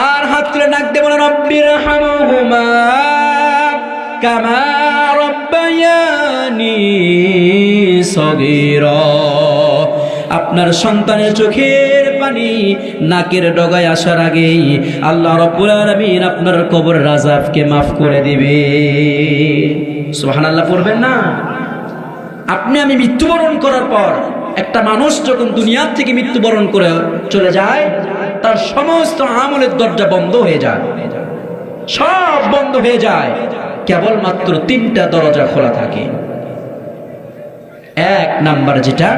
আর হাত তুলে ডাক দিয়ে বলেন রব্বিরহামহুমা কামা রব্বায়ানি সগীরা। আপনার সন্তানের চোখের পানি নাকের ডগায় আসার আগেই আল্লাহ রাব্বুল আলামিন আপনার কবরের আযাবকে মাফ করে দিবে। সুবহানাল্লাহ পড়বেন না? আপনি আমি মৃত্যুবরণ করার পর একটা মানুষ যখন দুনিয়া থেকে মৃত্যুবরণ করে চলে যায়, তার সমস্ত আমলের দরজা বন্ধ হয়ে যায়, সব বন্ধ হয়ে যায়, কেবলমাত্র 3টা দরজা খোলা থাকে। এক নাম্বার যেটা,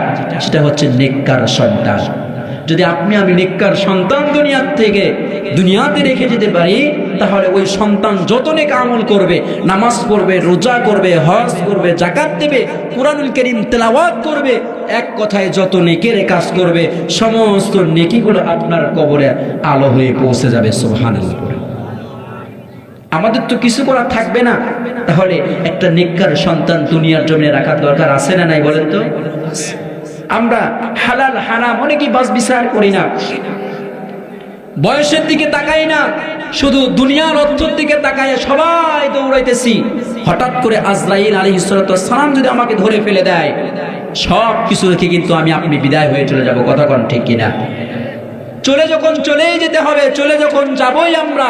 সেটা হচ্ছে নেককার সন্তান। যদি আপনি আমি নেককার সন্তান দুনিয়াতে রেখে যেতে পারি, তাহলে ওই সন্তান যত নেক আমল করবে, নামাজ পড়বে, রোজা করবে, হজ করবে, যাকাত দেবে, কুরআনুল কারীম তেলাওয়াত করবে, এক কথায় যত নেকের কাজ করবে, সমস্ত নেকিগুলো আপনার কবরে আলো হয়ে পৌঁছে যাবে। সুবহানাল্লাহ। আমাদের তো কিছু করার থাকবে না, তাহলে একটা নেককার সন্তান দুনিয়ার জন্য রাখার দরকার আছে না নাই বলেন তো? আমরা হালাল হারাম অনেকেই বাস বিচার করি না, বয়সের দিকে তাকাই না, শুধু দুনিয়ার অর্থের দিকে তাকায় সবাই দৌড়াইতেছি। হঠাৎ করে আজরাইল আলাইহিস সালাম যদি আমাকে ধরে ফেলে দেয়, সব কিছু রেখে কিন্তু আপনি বিদায় হয়ে চলে যাব। কথা কোন ঠিক কিনা? চলেই যেতে হবে, যখন যাবই আমরা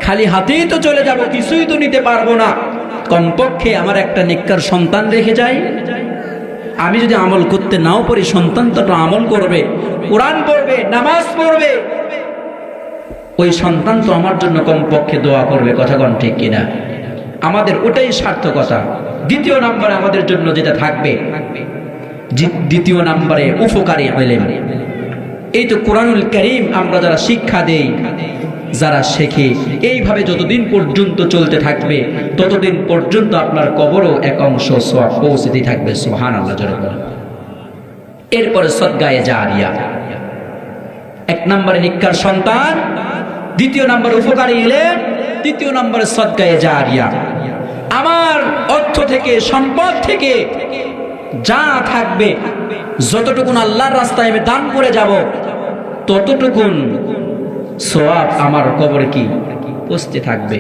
খালি হাতেই তো চলে যাব, কিছুই তো নিতে পারবো না। কমপক্ষে আমার একটা নেককার সন্তান রেখে যাই। আমি যদি আমল করতে নাও পারি, সন্তান তো আমল করবে, কোরআন পড়বে, নামাজ পড়বে, ওই সন্তান তো আমার জন্য কমপক্ষে দোয়া করবে। কথা কোন ঠিক কিনা? আমাদের ওটাই সার্থকতা। দ্বিতীয় নম্বরে আমাদের জন্য যেটা থাকবে, দ্বিতীয় নম্বরে উপকারী ইলম। এই তো কোরআনুল কারীম আমরা যারা শিক্ষা দেই, যারা শেখে, এইভাবে যতদিন পর্যন্ত চলতে থাকবে, ততদিন পর্যন্ত আপনার কবরও এক অংশ সওয়াব পৌঁছতে থাকবে। সুবহানাল্লাহ। এরপরে সদকায়ে জারিয়া। এক নম্বরে নেককার সন্তান, দ্বিতীয় নম্বরে উপকারী ইলম, তৃতীয় নম্বরে সদকায়ে জারিয়া। আমার অর্থ থেকে, সম্পদ থেকে যা থাকবে, যতটুকুন আল্লাহর রাস্তায় আমি দান করে যাব, ততটুকুন সওয়াব আমার কবরে কি পৌঁছতে থাকবে।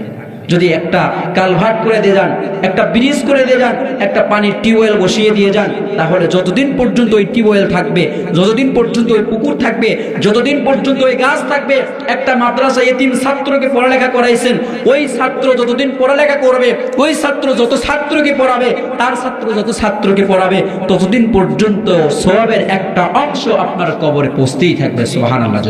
যদি একটা কালভার্ট করে দিয়ে যান, একটা ব্রিজ করে দিয়ে যান, একটা পানির টিউবওয়েল বসিয়ে দিয়ে যান, তাহলে যতদিন পর্যন্ত ওই টিউবওয়েল থাকবে, যতদিন পর্যন্ত ওই পুকুর থাকবে, যতদিন পর্যন্ত ওই গাছ থাকবে, একটা মাদ্রাসায় এতিম ছাত্রকে পড়ালেখা করাইছেন, ওই ছাত্র যতদিন পড়ালেখা করবে, ওই ছাত্র যত ছাত্রকে পড়াবে, তার ছাত্র যত ছাত্রকে পড়াবে, ততদিন পর্যন্ত সওয়াবের একটা অংশ আপনার কবরে পৌঁছতেই থাকবে। সুবহানাল্লাহ।